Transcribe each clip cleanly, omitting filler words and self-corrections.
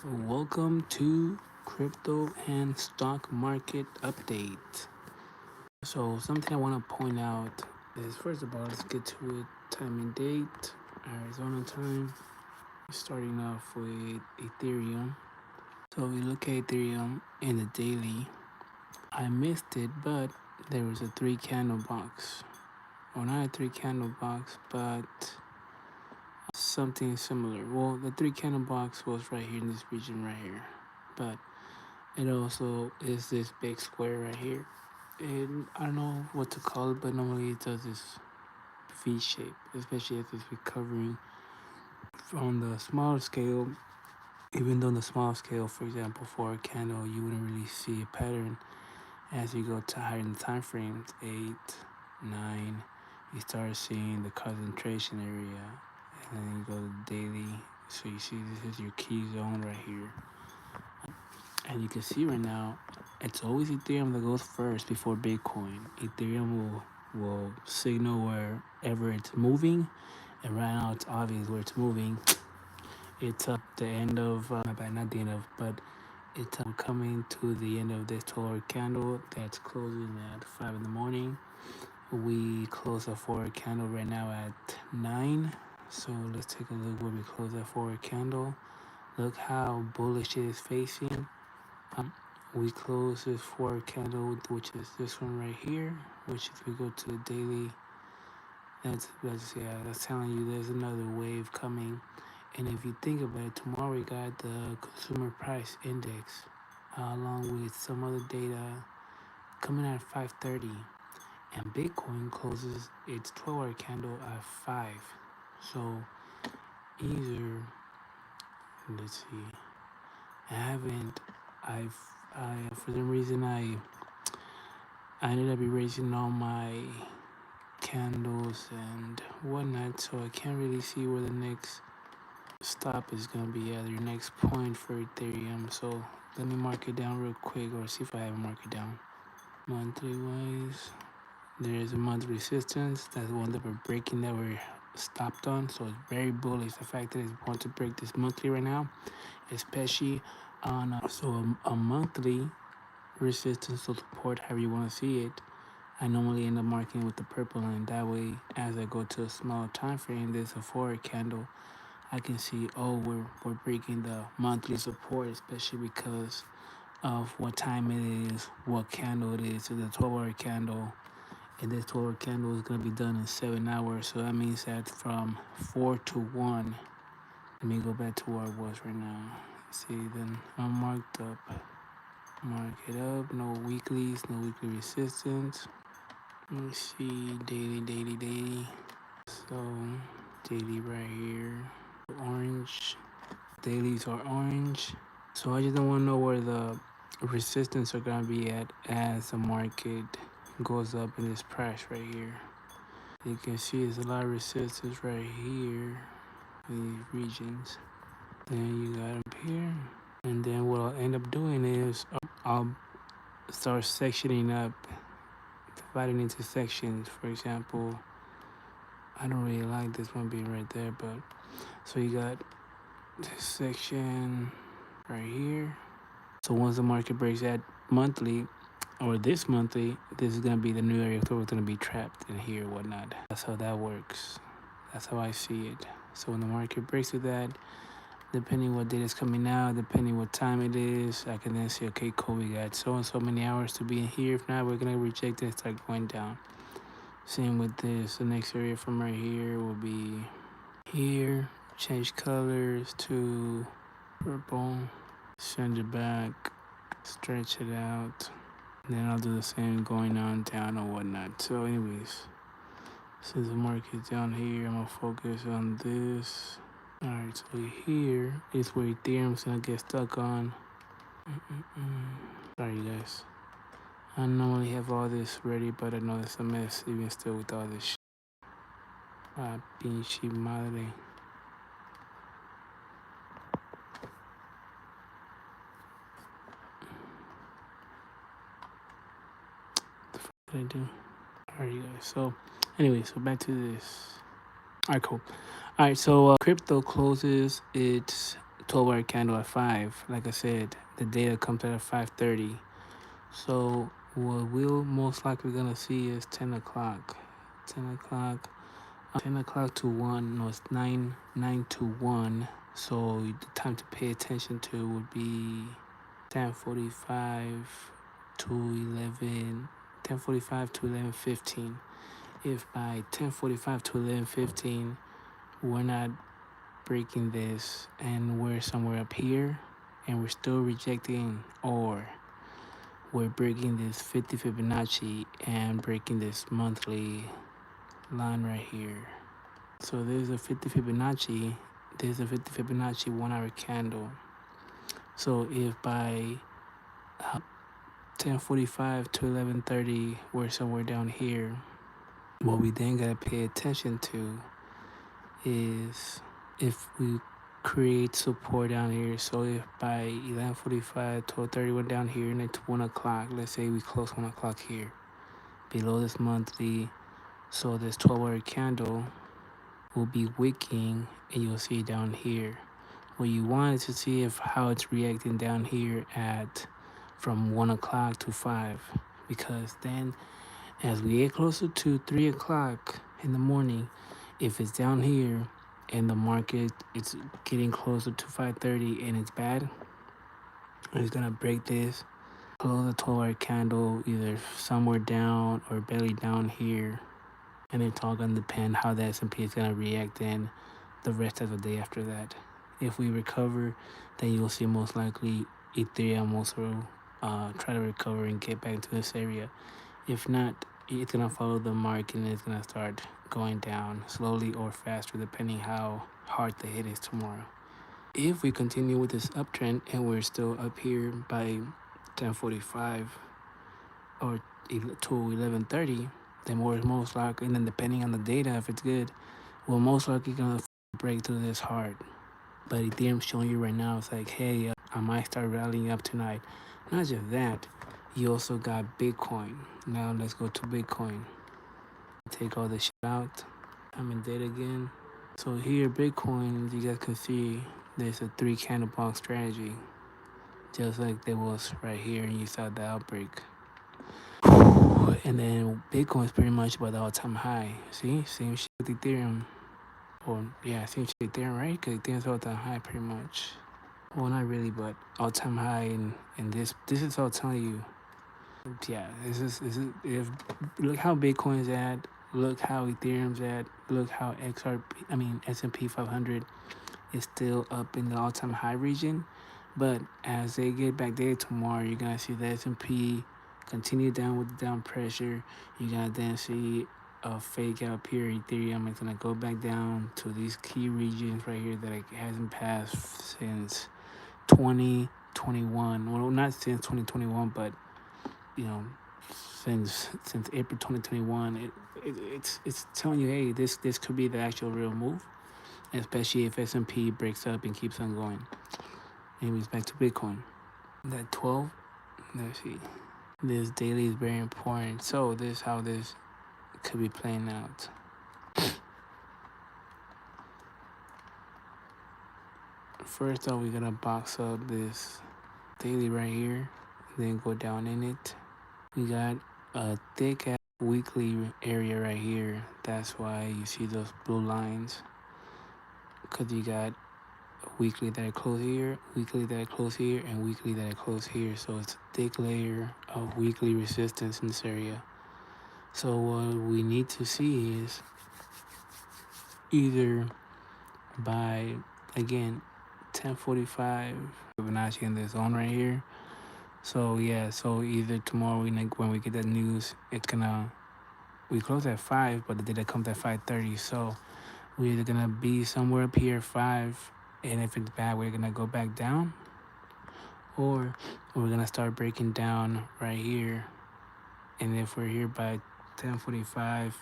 Welcome to crypto and stock market update. So something I want to point out is, first of all, let's get to it. Time and date, Arizona time. Starting off with Ethereum. So we look at Ethereum in the daily. I missed it, but there was a 3 candle box. Well, not a 3 candle box, but something similar. Well, the 3 candle box was right here in this region right here, but it also is this big square right here. And I don't know what to call it, but normally it does this V shape, especially if it's recovering on the smaller scale. Even though the small scale, for example, for a candle, you wouldn't really see a pattern. As you go to higher in the time frames, 8, 9, you start seeing the concentration area, and then you go to the daily. So you see this is your key zone right here. And you can see right now, it's always Ethereum that goes first before Bitcoin. Ethereum will signal wherever it's moving, and right now it's obvious where it's moving. It's up the end of, not the end of, but it's coming to the end of this taller candle that's closing at 5 in the morning. We close a forward candle right now at 9. So let's take a look where we close that forward candle. Look how bullish it is facing. We close this forward candle, which is this one right here, which if we go to the daily, that's telling you there's another wave coming. And if you think about it, tomorrow we got the consumer price index along with some other data coming at 5:30, and Bitcoin closes its 12-hour candle at 5. So either, let's see, for some reason I ended up erasing all my candles and whatnot, so I can't really see where the next stop is going to be at, your next point for Ethereum. So let me mark it down real quick, or see if I have a mark it down. Monthly wise, there is a monthly resistance. That's the one that we're breaking, that we're stopped on. So it's very bullish, the fact that it wants to break this monthly right now, especially on a monthly resistance or support, however you want to see it. I normally end up marking with the purple line. That way, as I go to a smaller time frame, there's a forward candle, I can see, oh, we're breaking the monthly support, especially because of what time it is, what candle it is. It's a 12-hour candle, and this 12-hour candle is going to be done in 7 hours. So that means that from 4 to 1. Let me go back to where I was right now. See, then I'm marked up. Mark it up. No weeklies, no weekly resistance. Let me see, daily. So daily right here, orange. Dailies are orange. So I just don't want to know where the resistance are gonna be at as the market goes up in this price right here. You can see there's a lot of resistance right here in these regions. Then you got up here, and then what I'll end up doing is I'll start sectioning up, dividing into sections. For example, I don't really like this one being right there, but so you got this section right here. So once the market breaks that monthly, or this monthly, this is gonna be the new area where we're gonna be trapped in here, whatnot. That's how that works. That's how I see it. So when the market breaks to that, depending what date is coming out, depending what time it is, I can then say, okay, cool, we got so and so many hours to be in here. If not, we're gonna reject it and start going down. Same with this. The next area from right here will be here. Change colors to purple. Send it back. Stretch it out. And then I'll do the same going on down or whatnot. So anyways, since the market's down here, I'm gonna focus on this. Alright, so here is where Ethereum's gonna get stuck on. Sorry you guys. I normally have all this ready, but I know it's a mess even still with all this shit. Pinche madre. What did I do? Alright you guys, so anyway, so back to this. Alright, cool. Alright, so crypto closes its 12-hour candle at 5. Like I said, the data comes out at 5:30. So what we'll most likely gonna see is 10 o'clock. 10 o'clock. 10 o'clock to 1. No, it's 9 to 1. So the time to pay attention to would be 10:45 to 11. 10:45 to 11:15. If by 10:45 to 11:15 we're not breaking this and we're somewhere up here and we're still rejecting, or we're breaking this 50 Fibonacci and breaking this monthly line right here. So there's a 50 Fibonacci. There's a 50 Fibonacci 1 hour candle. So if by 10:45 to 11:30 we're somewhere down here, what we then gotta pay attention to is if we create support down here. So if by 11:45, 12:30 we're down here and it's 1 o'clock, let's say we close 1 o'clock here, below this monthly, so this 12-hour candle will be wicking, and you'll see it down here. What you want is to see if how it's reacting down here at from 1 o'clock to 5, because then as we get closer to 3 o'clock in the morning, if it's down here and the market it's getting closer to 5:30 and it's bad, it's gonna break this, close the 12-hour candle either somewhere down or belly down here, and it's all gonna depend how the S&P is gonna react in the rest of the day after that. If we recover, then you'll see most likely Ethereum also try to recover and get back to this area. If not, it's gonna follow the market and it's gonna start going down slowly or faster depending how hard the hit is tomorrow. If we continue with this uptrend and we're still up here by 10:45 or to 11:30, then we're most likely, and then depending on the data, if it's good, we're most likely gonna break through this hard. But Ethereum's showing you right now, it's like, hey, I might start rallying up tonight. Not just that, you also got Bitcoin. Now let's go to Bitcoin. Take all this shit out. I'm in data again. So here, Bitcoin, you guys can see there's a 3 candle block strategy, just like there was right here, and you saw the outbreak. And then Bitcoin's pretty much about the all-time high. See, same shit with Ethereum. Well, yeah, same shit with Ethereum, right? Because Ethereum's all-time high pretty much. Well, not really, but all-time high, and this is all telling you. Yeah, this is if look how Bitcoin's at, look how Ethereum's at, look how S&P 500 is still up in the all-time high region. But as they get back there tomorrow, you're gonna see the S&P continue down with the down pressure. You're gonna then see a fake out here. Ethereum is gonna go back down to these key regions right here that it hasn't passed since 2021. Well, not since 2021, but since April 2021. It's telling you, hey, this could be the actual real move, especially if S&P breaks up and keeps on going. Anyways, back to Bitcoin. That 12. Let's see. This daily is very important. So this is how this could be playing out. First off, we're gonna box up this daily right here, then go down in it. We got a thick ass weekly area right here. That's why you see those blue lines, because you got a weekly that I close here, weekly that I close here, and weekly that I close here. So it's a thick layer of weekly resistance in this area. So what we need to see is either by, again, 10:45 Fibonacci in this zone right here. So yeah, so either tomorrow when we get that news, we close at 5, but the data comes at 5:30. So we're either gonna be somewhere up here at 5, and if it's bad, we're gonna go back down, or we're gonna start breaking down right here. And if we're here by 10:45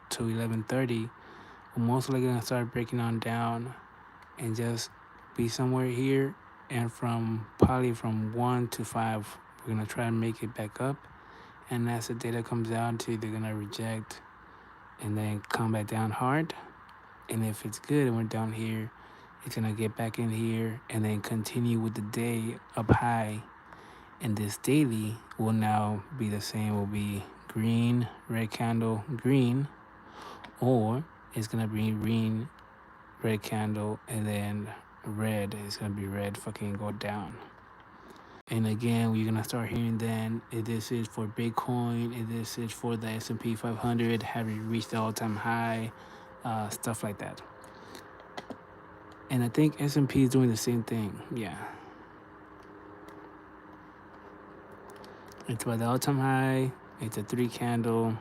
to 11:30, we're most likely gonna start breaking on down and just be somewhere here. And probably from 1 to 5, we're gonna try to make it back up. And as the data comes out, they're gonna reject and then come back down hard. And if it's good and we're down here it's gonna get back in here and then continue with the day up high. And this daily will now be the same. Will be green, red candle, green, or it's gonna be green, red candle, and then red. It's gonna be red, fucking go down. And again, we're gonna start hearing then if this is for Bitcoin, if this is for the SP500, have you reached the all-time high, stuff like that. And I think S&P is doing the same thing. Yeah, it's about the all-time high. It's a 3 candle,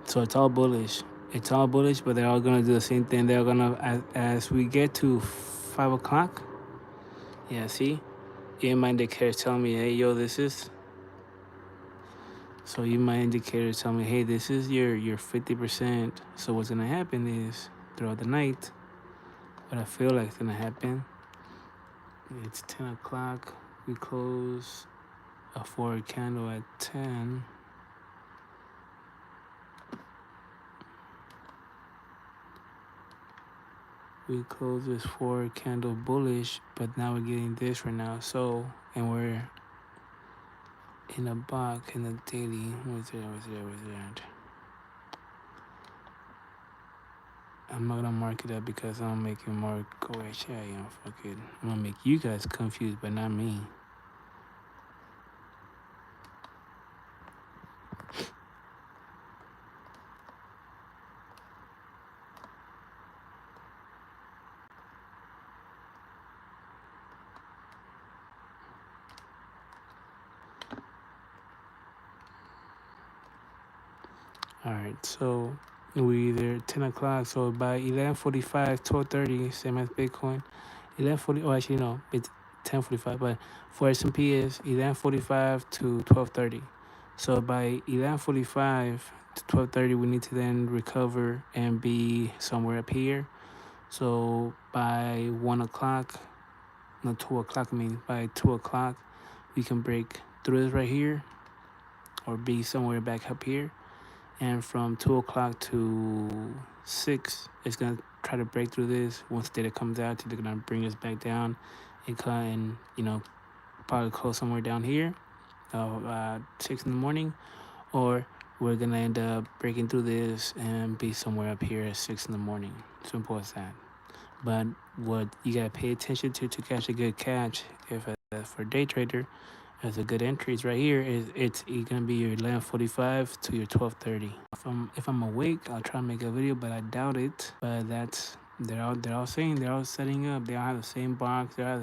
so it's all bullish. It's all bullish, but they're all gonna do the same thing. They're gonna as we get to 5 o'clock. Yeah, see, my indicator telling me, hey, yo, this is. So my indicator tell me, hey, this is your 50%. So what's gonna happen is throughout the night, what I feel like is gonna happen. It's 10 o'clock. We close a forward candle at 10. We close this forward candle bullish, but now we're getting this right now. So, and we're in a box in the daily. Where's it? I'm not gonna mark it up because I'm making more go ahead. Yeah, fuck it. I'm gonna make you guys confused, but not me. All right, so we either 10 o'clock, so by 11:45, 12:30, same as Bitcoin. 11:40. Oh, actually no, it's 10:45. But for S&P is 11:45 to 12:30. So by 11:45 to 12:30, we need to then recover and be somewhere up here. So by 1 o'clock, no 2 o'clock. I mean by 2 o'clock, we can break through this right here, or be somewhere back up here. And from 2 o'clock to 6, it's going to try to break through this. Once data comes out, they're going to bring us back down and probably close somewhere down here, 6 in the morning. Or we're going to end up breaking through this and be somewhere up here at 6 in the morning. Simple as that. But what you got to pay attention to catch a good catch, if for day trader, as a good entries right here, it's gonna be your 11:45 to your 12:30. If I'm awake, I'll try to make a video, but I doubt it. But they're all saying they're all setting up. They all have the same box. They all have